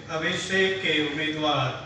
अभिषेक के उम्मीदवार।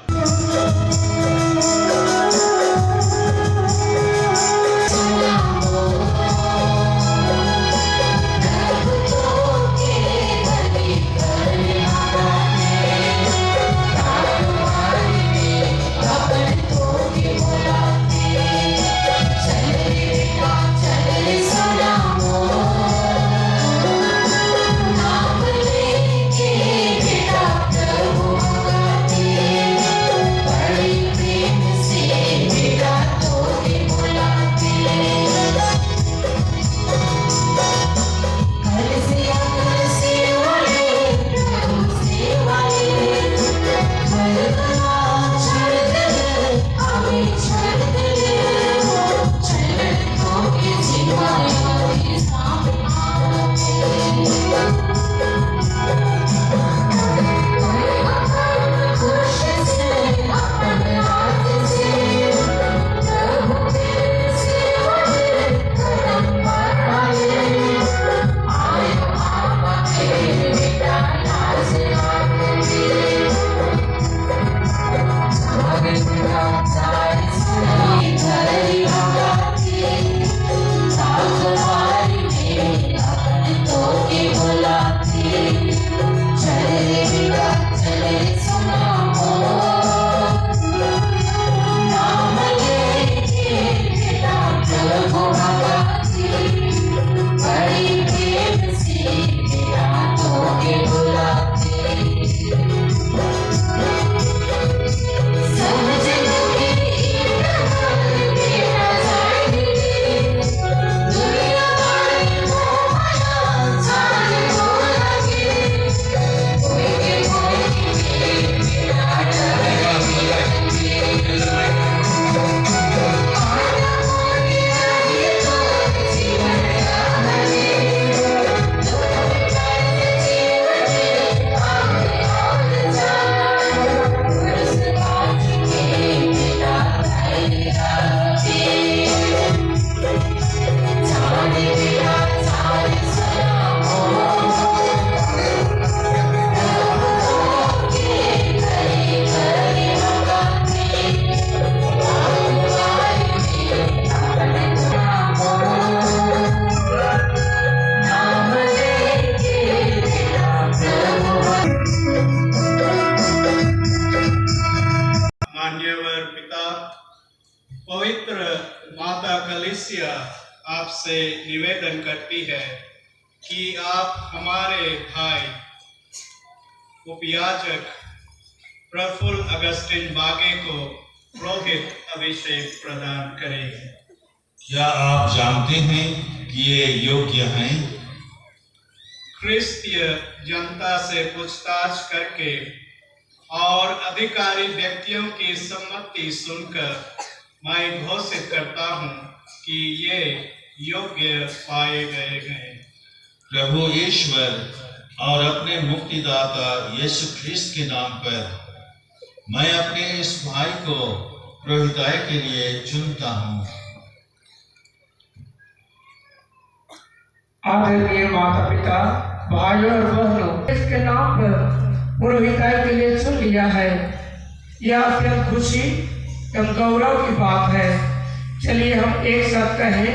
पवित्र माता कलीसिया आपसे निवेदन करती है कि आप हमारे भाई उपयाजक प्रफुल्ल अगस्टिन बागे को पुरोहित अभिषेक प्रदान करें। क्या आप जानते हैं कि ये योग्य हैं? क्रिस्तीय जनता से पूछताछ करके और अधिकारी व्यक्तियों की सम्मति सुनकर मैं घोषित करता हूँ कि ये योग्य पाए गए हैं। प्रभु ईश्वर और अपने मुक्तिदाता यीशु ख्रीस्त के नाम पर मैं अपने इस भाई को पुरोहिताई के लिए चुनता हूँ। आदरणीय माता पिता, भाइयों और बहनों, इसके नाम पर पुरोहिताई के लिए चुन लिया है। यह अत्यंत खुशी एवं गौरव की बात है। चलिए हम एक साथ कहें,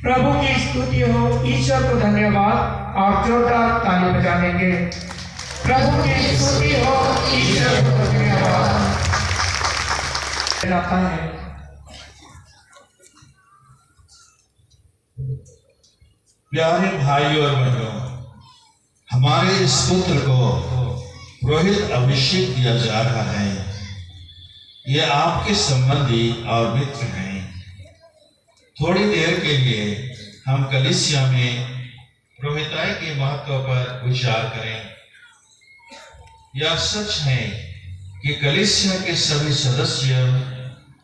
प्रभु की स्तुति हो, ईश्वर को धन्यवाद और जोरदार ताली बजाएंगे। प्रभु की स्तुति हो, ईश्वर को धन्यवाद। जाता है। प्यारे भाई और बहनों, हमारे इस पुत्र को पुरोहित अभिषेक दिया जा रहा है। ये आपके संबंधी और मित्र हैं। थोड़ी देर के लिए हम कलीसिया में पुरोहिताई के महत्व पर विचार करें। यह सच है कि कलीसिया के सभी सदस्य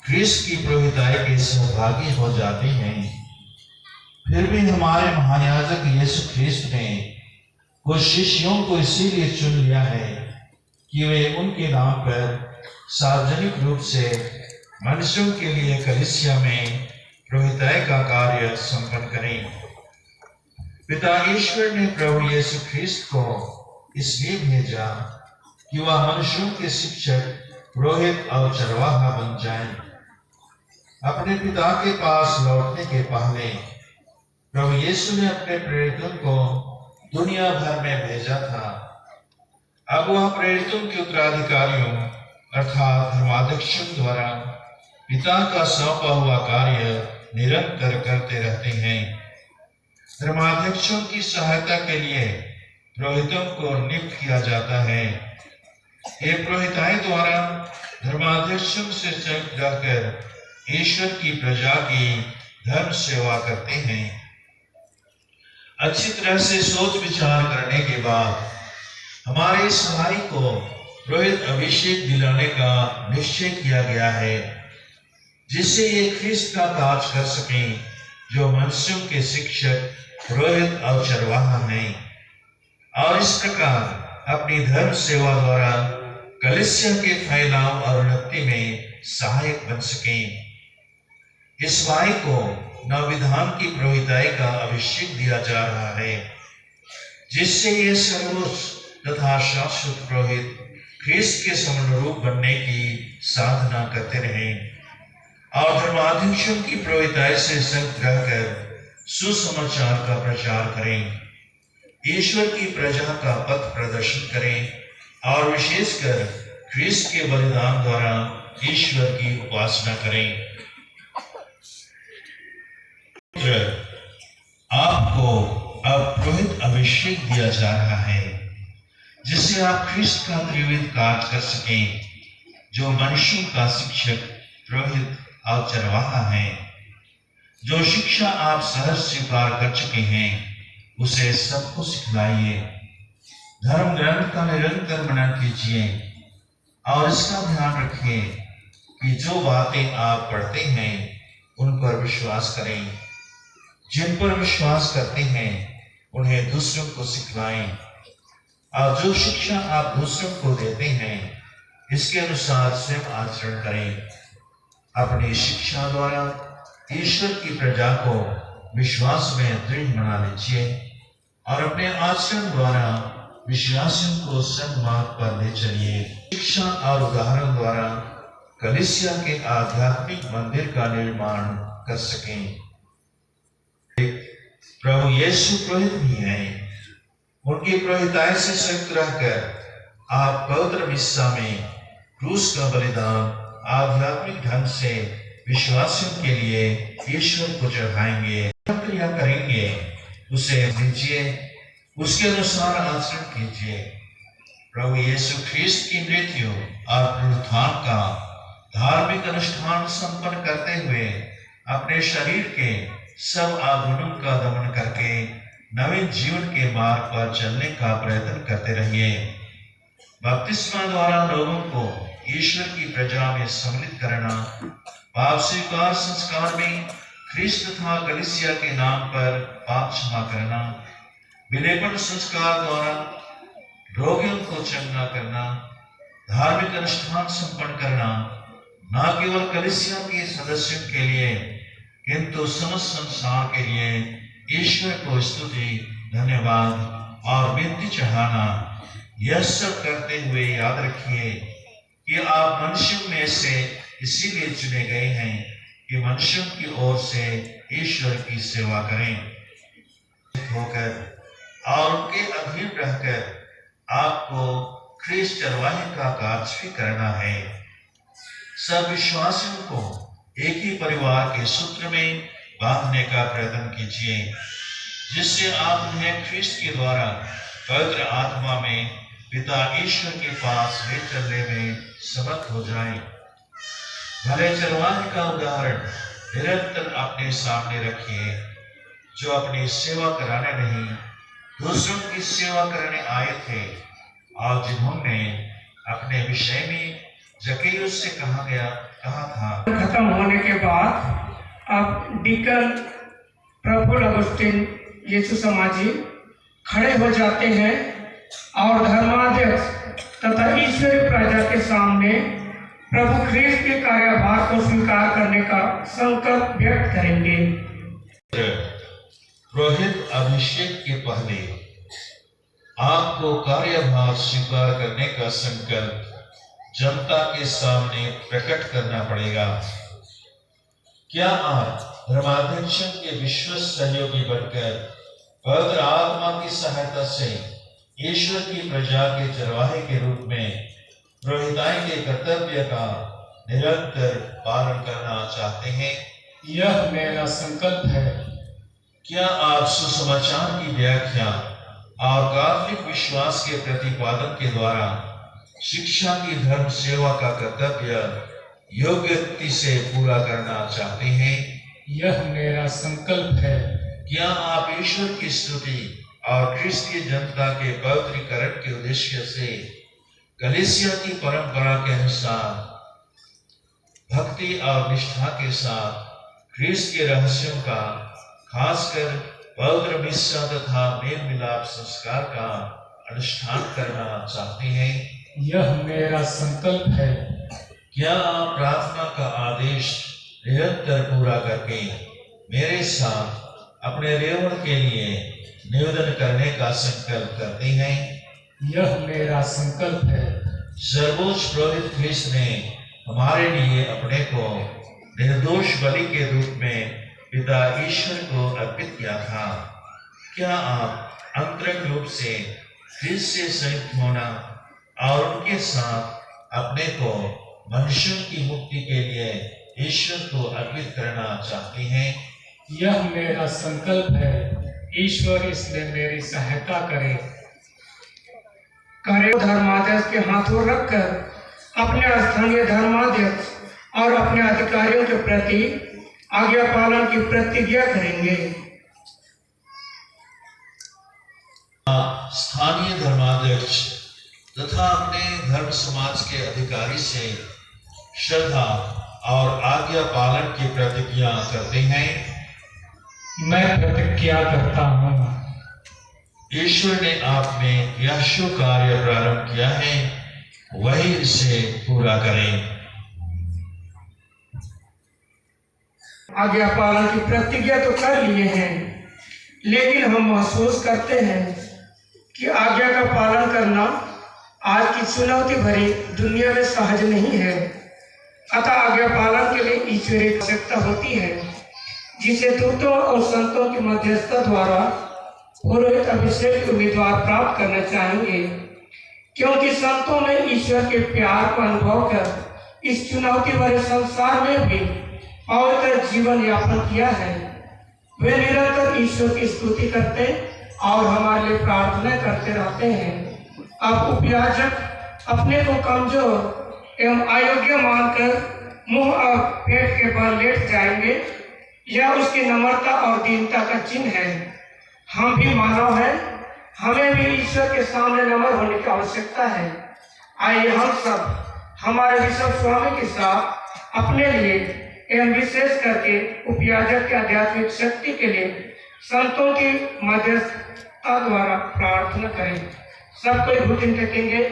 ख्रीस्त की पुरोहिताई के सहभागी हो जाते हैं। फिर भी हमारे महायाजक यीशु ख्रीस्त ने कुछ शिष्यों को इसीलिए चुन लिया है कि वे उनके नाम पर सार्वजनिक रूप से मनुष्यों के लिए कलीसिया में पुरोहिताई का कार्य संपन्न करें। पिता ईश्वर ने प्रभु यीशु ख्रीस्त को इसलिए भेजा कि वह मनुष्यों के शिक्षक, पुरोहित और चरवाहा बन जाएं। अपने पिता के पास लौटने के पहले प्रभु यीशु ने अपने प्रेरितों को दुनिया भर में भेजा था। अब वह प्रेरितों के उत्तराधिकारियों अर्थात धर्माध्यक्षों द्वारा पिता का सौंपा हुआ कार्य निरंतर करते रहते हैं। धर्माध्यक्षों की सहायता के लिए पुरोहितों को नियुक्त किया जाता है। ये पुरोहिताई द्वारा धर्माध्यक्षों से संयुक्त रहकर ईश्वर की प्रजा की धर्म सेवा करते हैं। अच्छी तरह से सोच विचार करने के बाद हमारे इस भाई को पुरोहित अभिषेक दिलाने का निश्चय किया गया है, जिससे ये ख्रिस्त का कार्य कर सकें, जो मनुष्यों के शिक्षक, पुरोहित और चरवाहा हैं, और इस प्रकार अपनी धर्म सेवा द्वारा कलीसिया के फैलाव और उन्नति में सहायक बन सकें। इस भाई को नवविधान की पुरोहिताई का अभिषेक दिया जा रहा है, जिससे ये सर्वोच्च तथा शाश्वत पुरोहित ख्रिस्त के समरूप बनने की साधना करते रहें और धर्माध्यक्षों की पुरोहिताई से संग रहकर सुसमाचार का प्रचार करें, ईश्वर की प्रजा का पथ प्रदर्शन करें और विशेषकर ख्रिस्त के बलिदान द्वारा ईश्वर की उपासना करें। आपको अब पुरोहित अभिषेक दिया जा रहा है, जिससे आप ख्रिस्त का त्रिविध कार्य कर सकें, जो मनुष्यों का शिक्षक, पुरोहित और चरवाहा है। जो शिक्षा आप सहज स्वीकार कर चुके हैं, उसे सबको सिखलाइए। धर्म ग्रंथ का निरंतर मनन कीजिए और इसका ध्यान रखिए कि जो बातें आप पढ़ते हैं उन पर विश्वास करें। जिन पर विश्वास करते हैं उन्हें दूसरों को सिखलाएं और जो शिक्षा आप दूसरों को देते हैं इसके अनुसार स्वयं आचरण करें। अपनी शिक्षा द्वारा ईश्वर की प्रजा को विश्वास में दृढ़ बना लीजिए और अपने आचरण द्वारा विश्वासियों को सन्मार्ग पर ले चलिए। शिक्षा और उदाहरण द्वारा कलीसिया के आध्यात्मिक मंदिर का निर्माण कर सकें। प्रभु यीशु पुरोहित भी हैं। उनकी पुरोहिताई से संयुक्त रहकर आप पवित्र मिस्सा में क्रूस का बलिदान आध्यात्मिक ढंग से विश्वासियों के लिए ईश्वर को चढ़ाएंगे, क्रिया करेंगे, उसे दीजिए, उसके अनुसार आचरण कीजिए। प्रभु यीशु ख्रिस्त की मृत्यु और पुनरुत्थान का धार्मिक अनुष्ठान संपन्न करते हुए अपने शरीर के सब आगुनों का दमन करके नवीन जीवन के मार्ग पर चलने का प्रयत्न करते रहिए। बपतिस्मा द्वारा लोगों को ईश्वर की प्रजा में सम्मिलित करना, पाप स्वीकार संस्कार में ख्रिस्त तथा कलीसिया के नाम पर पाप क्षमा करना, विलेपन संस्कार द्वारा रोगियों को चंगा करना, धार्मिक अनुष्ठान संपन्न करना, न केवल कलीसिया के सदस्यों के लिए किंतु समस्त संसार के लिए ईश्वर को स्तुति, धन्यवाद और विनती चढ़ाना, यह सब करते हुए याद रखिए कि आप मनुष्यों में से इसीलिए चुने गए हैं कि मनुष्यों की ओर से ईश्वर की सेवा करें होकर और उनके अधीन रहकर आपको ख्रिस्त चरवाहे का कार्य भी करना है। सब विश्वासियों को एक ही परिवार के सूत्र में बांधने का प्रयत्न कीजिए, जिससे आप उन्हें ख्रिस्त के द्वारा पवित्र आत्मा में पिता ईश्वर के पास ले चलने में समर्थ हो जाएं। भले चरवाहे का उदाहरण निरंतर अपने सामने रखिए, जो अपनी सेवा कराने नहीं दूसरों की सेवा करने आए थे और जिन्होंने अपने विषय में जकेयुस से कहा था। खत्म होने के बाद अब डीकन प्रफुल्ल अगुस्तीन यीशु समाजी खड़े हो जाते हैं और धर्माध्यक्ष तथा ईश्वरीय प्रजा के सामने प्रभु ख्रिस्त के कार्यभार को स्वीकार करने का संकल्प व्यक्त करेंगे। पुरोहित अभिषेक के पहले आपको कार्यभार स्वीकार करने का संकल्प जनता के सामने प्रकट करना पड़ेगा। क्या आप धर्माध्यक्षों के विश्वस्त सहयोगी बनकर पवित्र आत्मा की सहायता से ईश्वर की प्रजा के चरवाहे के रूप में पुरोहिताई के कर्तव्य का निरंतर पालन करना चाहते हैं? यह मेरा संकल्प है। क्या आप सुसमाचार की व्याख्या और कैथोलिक विश्वास के प्रतिपादन के द्वारा शिक्षा की धर्म सेवा का कर्तव्य योग्यता से पूरा करना चाहते हैं? यह मेरा संकल्प है। क्या आप ईश्वर की स्तुति और क्रिस्तीय जनता के पवित्रीकरण के उद्देश्य से कलीसिया की परंपरा के अनुसार भक्ति और निष्ठा के साथ क्रिस्त के रहस्यों का, खासकर पवित्र मिस्सा तथा मेल मिलाप संस्कार का अनुष्ठान करना चाहते हैं? यह मेरा संकल्प है। क्या आप प्रार्थना का आदेश निरंतर पूरा करके मेरे साथ अपने रेवण के लिए निवेदन करने का संकल्प करते हैं? यह मेरा संकल्प है। सर्वोच्च पुरोहित ख्रिस्त ने हमारे लिए अपने को निर्दोष बलि के रूप में पिता ईश्वर को अर्पित किया था। क्या आप अंतरंग रूप से ख्रिस्त से संयुक्त होना और उनके साथ अपने को मनुष्यों की मुक्ति के लिए ईश्वर को अर्पित करना चाहते हैं? यह मेरा संकल्प है। ईश्वर इसमें मेरी सहायता करे। धर्माध्यक्ष के हाथों रखकर अपने स्थानीय धर्माध्यक्ष और अपने अधिकारियों के प्रति आज्ञा पालन की प्रतिज्ञा करेंगे। स्थानीय धर्माध्यक्ष तथा अपने धर्म समाज के अधिकारी से श्रद्धा और आज्ञा पालन की प्रतिज्ञा करते हैं। मैं प्रतिज्ञा करता हूँ। ईश्वर ने आप में यह शुभ कार्य प्रारंभ किया है, वही इसे पूरा करें। आज्ञा पालन की प्रतिज्ञा तो कर लिए हैं, लेकिन हम महसूस करते हैं कि आज्ञा का पालन करना आज की चुनौती भरी दुनिया में सहज नहीं है। अतः आज्ञा पालन के लिए ईश्वरीय आवश्यकता होती है, जिसे दूतों और संतों की मध्यस्थता द्वारा पुरोहित अभिषेक के उम्मीदवार प्राप्त करना चाहेंगे, क्योंकि संतों ने ईश्वर के प्यार को अनुभव कर इस चुनौती भरे संसार में भी पवित्र जीवन यापन किया है। वे निरंतर ईश्वर की स्तुति करते और हमारे लिए प्रार्थना करते रहते हैं। अब उपयाजक अपने को कमजोर एवं अयोग्य मानकर मुंह और पेट के बल लेट जाएंगे। यह उसकी नम्रता और दीनता का चिन्ह है। हम भी मानव हैं, हमें भी ईश्वर के सामने नम्र होने की आवश्यकता है। आइए हम सब हमारे विश्व स्वामी के साथ अपने लिए एवं विशेष करके उपयाजक के आध्यात्मिक शक्ति के लिए संतों की मध्यस्थता द्वारा प्रार्थना करें। सब कोई घुटन टेकेंगे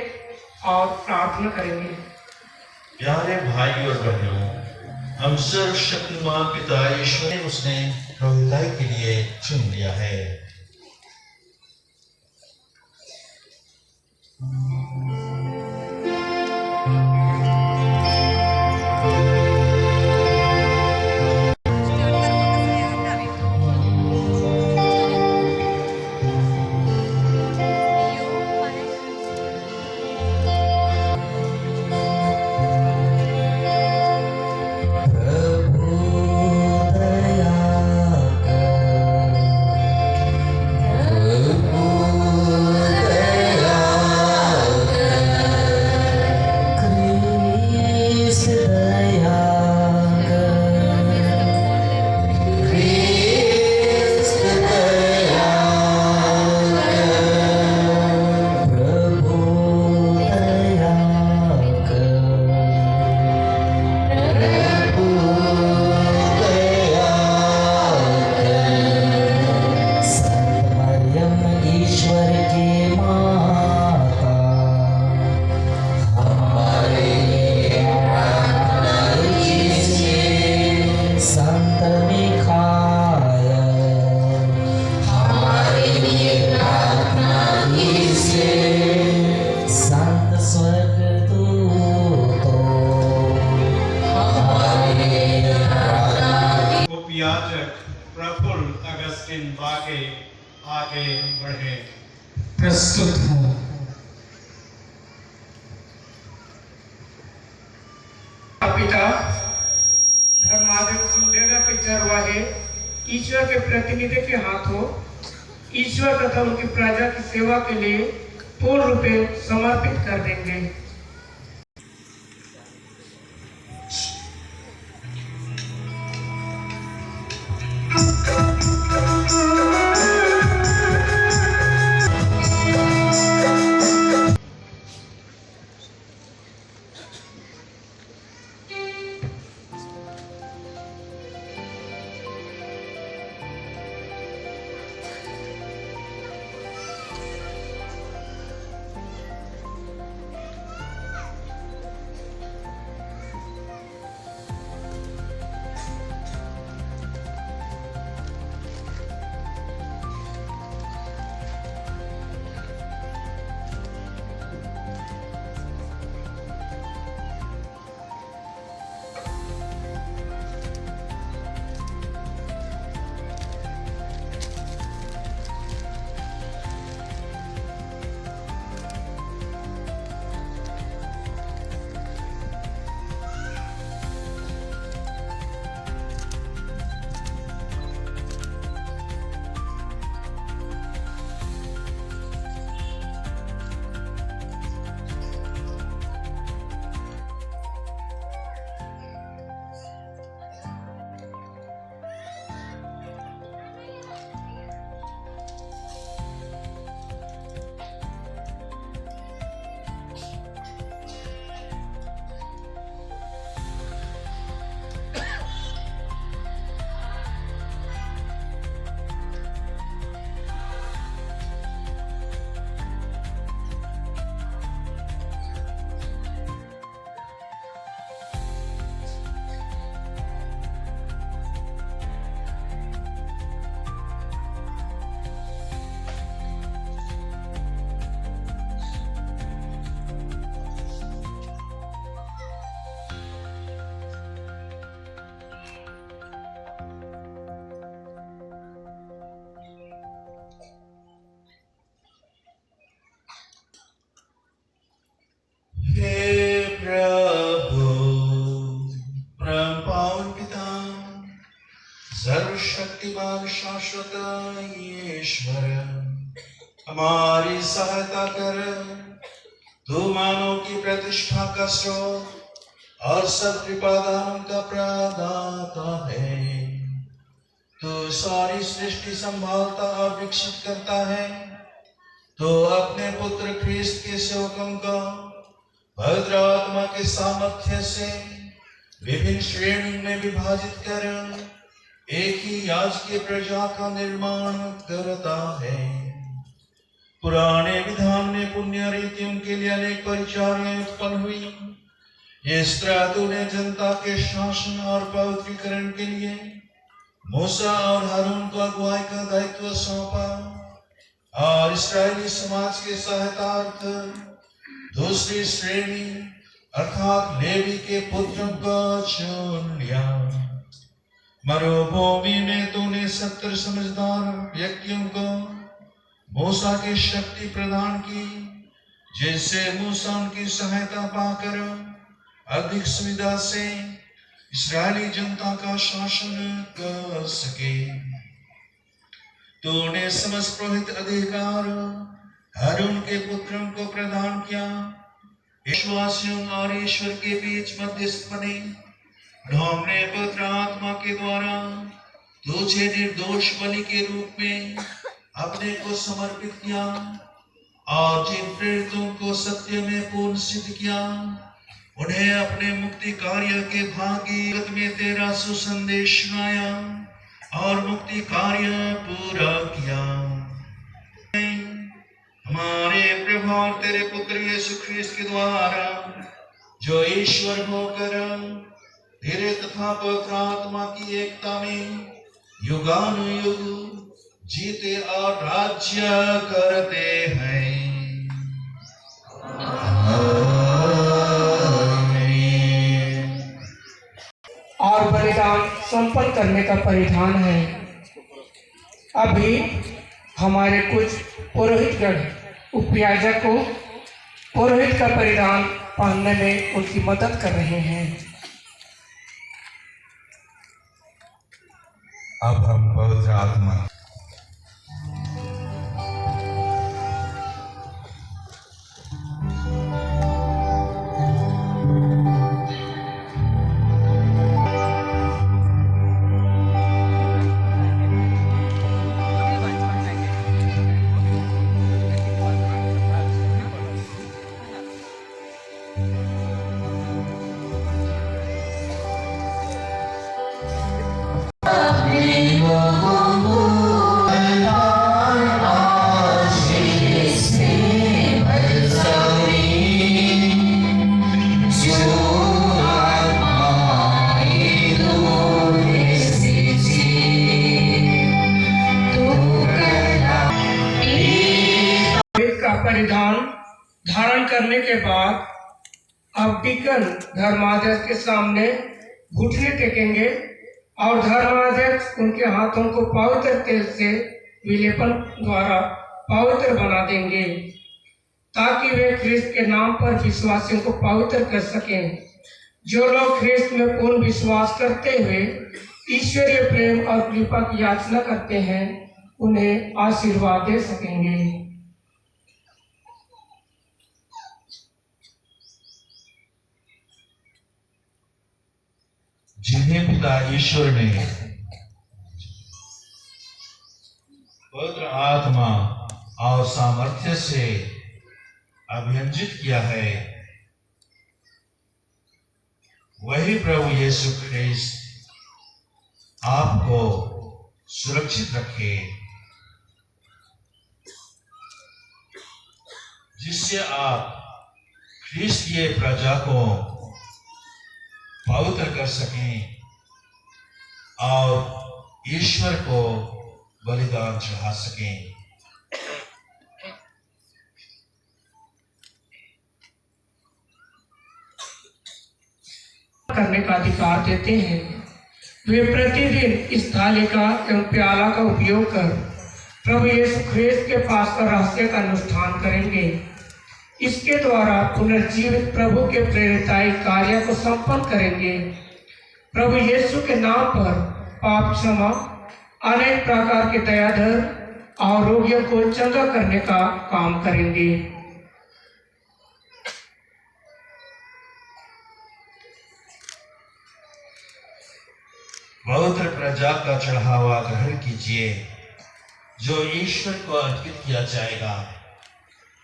और प्रार्थना करेंगे। प्यारे भाई और बहनों, हम सर्वशक्तिमान पिता ईश्वर ने उसने पुरोहिताई के लिए चुन लिया है। के आगे बढ़े। प्रस्तुत हूँ। पिता धर्माधिक सिंडेगा के चरवाहे ईश्वर के प्रतिनिधि के हाथों ईश्वर तथा उनकी प्रजा की सेवा के लिए पूर्ण रूपे समर्पित कर देंगे। हे प्रभु परम पावन पिता सर्वशक्तिमान शाश्वत ईश्वर हमारी सहायता कर। तू मानव की प्रतिष्ठा का स्रोत और सब कृपादान का प्रदाता है। तू सारी सृष्टि संभालता और विकसित करता है। तो अपने पुत्र ख्रीस्त के सेवकों का पवित्र आत्मा के सामर्थ्य से विभिन्न श्रेणियों में विभाजित कर एक ही याजकीय प्रजा का निर्माण करता है। पुराने विधान में पुण्य रीतियों के लिए अनेक परिचारियां उत्पन्न हुई। इस तरह तूने जनता के शासन और पवित्रीकरण के लिए मूसा और हारून को अगुवाई का दायित्व सौंपा और इस्राएली समाज के सहायतार्थ दूसरी श्रेणी अर्थात लेवी के पुत्रों को चुन लिया। मरुभूमि में तूने 70 समझदार व्यक्तियों को मूसा की शक्ति प्रदान की, जिससे मूसा उनकी सहायता पाकर अधिक सुविधा से इस्राएली जनता का शासन कर सके। तूने समस्त पुरोहित अधिकार हारून के पुत्रों को प्रदान किया। विश्वासियों और ईश्वर के बीच मध्यस्थ बने। उन्होंने पवित्र आत्मा के द्वारा तुझे निर्दोष बलि के रूप में अपने को समर्पित किया और जिन प्रेरितों को सत्य में पूर्ण सिद्ध किया उन्हें अपने मुक्ति कार्य के भागी में तेरा सुसंदेश सुनाया और मुक्ति कार्य पूरा किया। हमारे प्रभु और तेरे पुत्र यीशु ख्रीस्त के द्वारा जो ईश्वर होकर तेरे तथा पवित्र आत्मा की एकता में युगानुयुग जीते और राज्य करते हैं। और बलिदान संपन्न करने का परिधान है। अभी हमारे कुछ पुरोहितगण उपयाजक को पुरोहित का परिधान पहनने में उनकी मदद कर रहे हैं। अब हम पवित्र आत्मा परिधान धारण करने के बाद अब डिकन धर्माध्यक्ष के सामने घुटने टेकेंगे और धर्माध्यक्ष उनके हाथों को पवित्र तेल से विलेपन द्वारा पवित्र बना देंगे ताकि वे ख्रिस्त के नाम पर विश्वासियों को पवित्र कर सकें। जो लोग ख्रिस्त में पूर्ण विश्वास करते हुए ईश्वरीय प्रेम और कृपा की याचना करते हैं उन्हें आशीर्वाद दे सकेंगे। जिन्हें पिता ईश्वर ने पवित्र आत्मा और सामर्थ्य से अभियंजित किया है, वही प्रभु यीशु ख्रिस्त आपको सुरक्षित रखे, जिससे आप ख्रिस्तीय प्रजा को पवित्र कर सकें और ईश्वर को बलिदान चढ़ा सकें। करने का अधिकार देते हैं। वे प्रतिदिन इस थाली का एवं प्याला का उपयोग कर प्रभु यीशु ख्रिस्त के पास का रहस्य का अनुष्ठान करेंगे। इसके द्वारा पुनर्जीवित प्रभु के प्रेरिताई कार्य को संपन्न करेंगे। प्रभु यीशु के नाम पर पाप क्षमा, अनेक प्रकार के दयाधर और रोगियों को चंगा करने का काम करेंगे। पवित्र प्रजा का चढ़ावा ग्रहण कीजिए, जो ईश्वर को अर्पित किया जाएगा।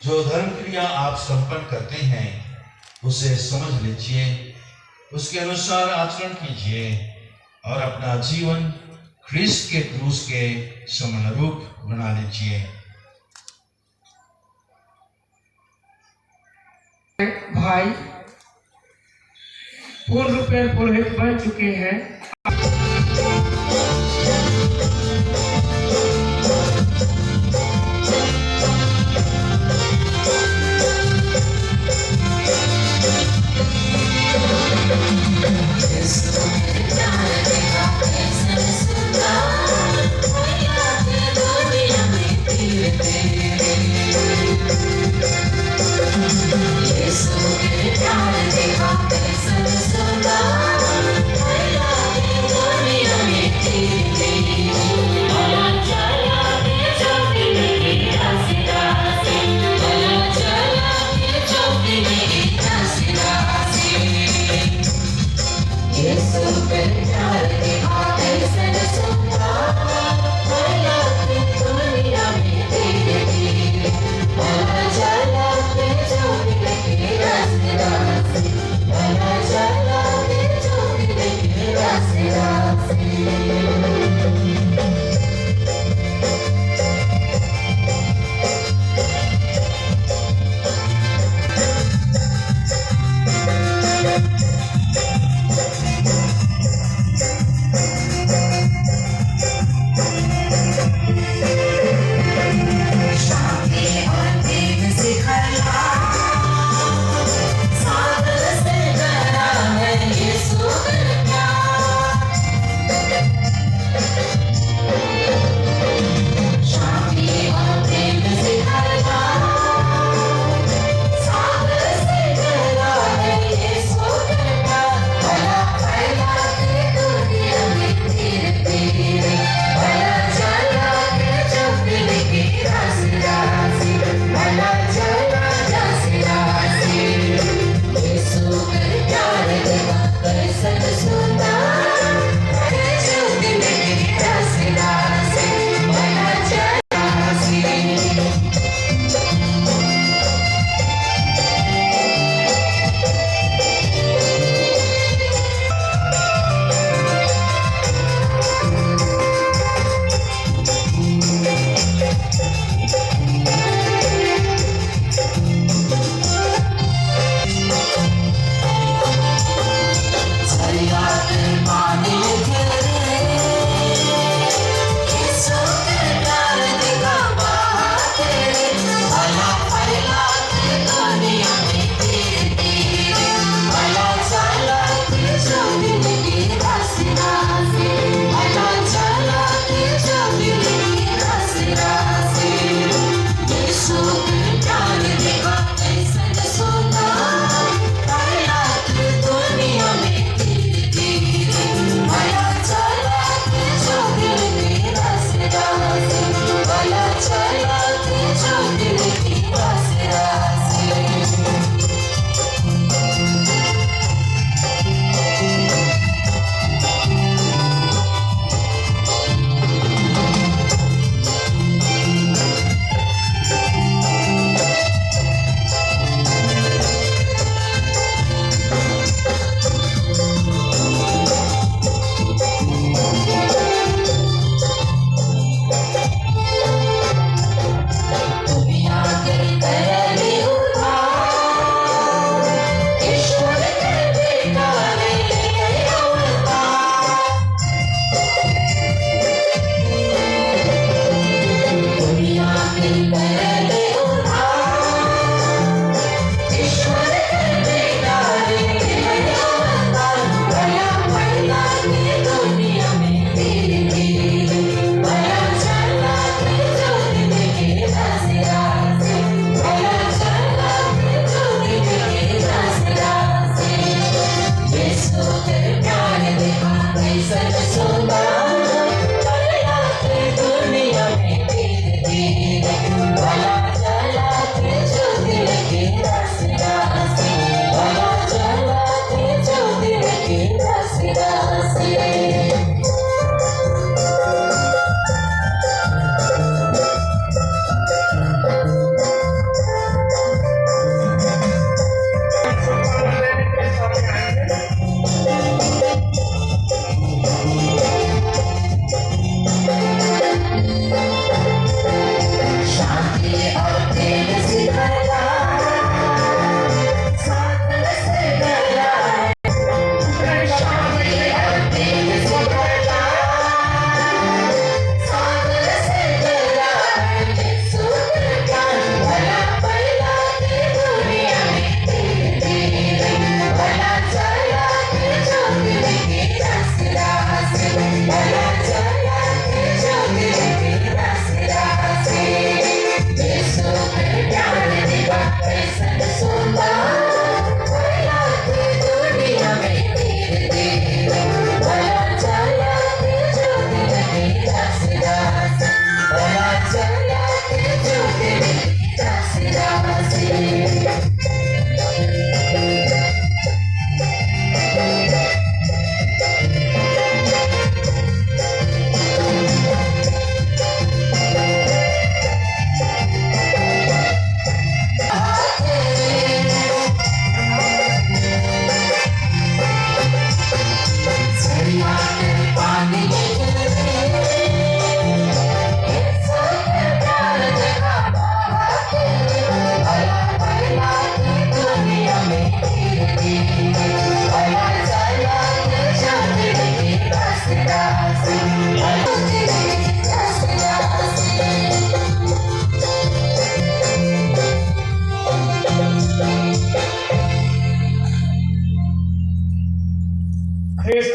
जो धर्म क्रिया आप संपन्न करते हैं उसे समझ लीजिए, उसके अनुसार आचरण कीजिए और अपना जीवन ख्रिस्त के क्रूस के समानुरूप बना लीजिए। भाई पूर्ण रूप में पुरोहित बन चुके हैं। Yes,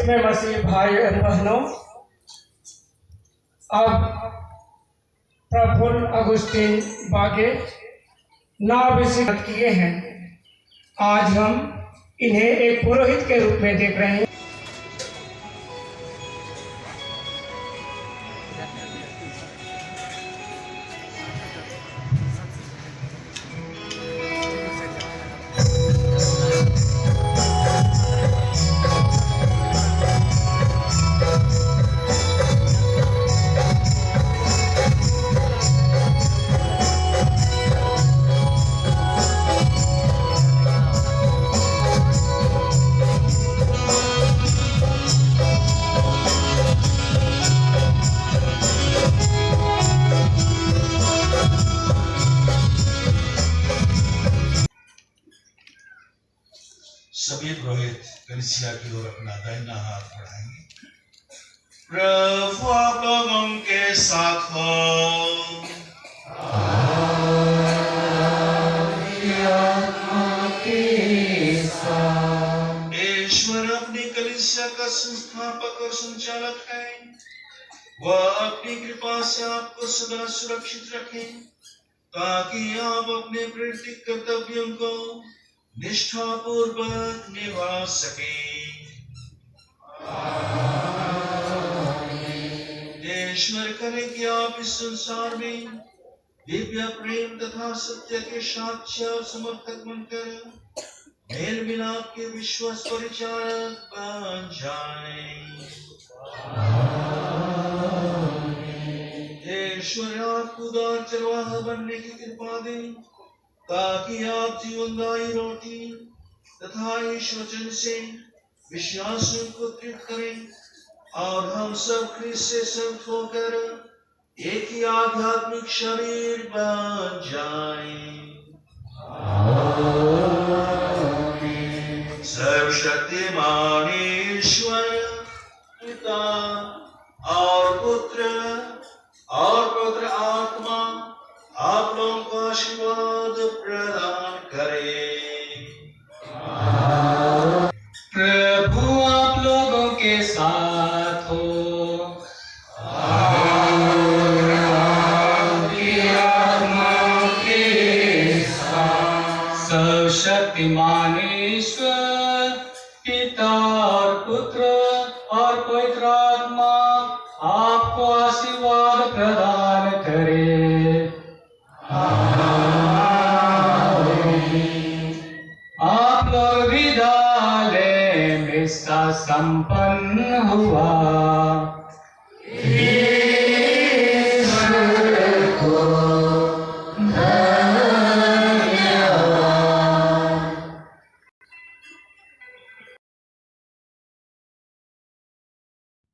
इसमें मसीह भाई और बहनों, अब प्रफुल्ल अगुस्तीन बागे नवाभिषेक किए हैं। आज हम इन्हें एक पुरोहित के रूप में देख रहे हैं। सभी पुरोहित कलीसिया की ओर अपना दाहिना हाथ बढ़ाएंगे। प्रभु आप लोगों के साथ हो। ईश्वर अपनी कलीसिया का संस्थापक और संचालक है। वह अपनी कृपा से आपको सदा सुरक्षित रखे, ताकि आप अपने प्रेरित कर्तव्यों को निष्ठापूर्वक निभा सके। ईश्वर करे कि आप इस संसार में दिव्य प्रेम तथा सत्य के साक्ष्य और समर्थक बनकर मेल मिलाप के विश्वास परिचारक बन जाएं। ईश्वर आपको उदार चरवाहा बनने की कृपा दे, ताकि आप जीवनदायी रोटी तथा इस वचन से विश्वास को तृप्त करें और हम सब ख्रिस्त से संत होकर एक ही आध्यात्मिक शरीर बन जाएं। सर्वशक्तिमान ईश्वर पिता और पुत्र और पवित्र आत्मा आप लोगों को आशीर्वाद प्रदान करे। प्रभु आप लोगों के साथ हो। सर्वशक्तिमान ईश्वर पिता और पुत्र और पवित्र आत्मा आपको आशीर्वाद प्रदान करे। आप लोग विद्यालय में संपन्न हुआ।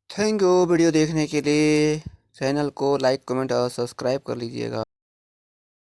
थैंक यू वीडियो देखने के लिए। चैनल को लाइक कमेंट और सब्सक्राइब कर लीजिएगा।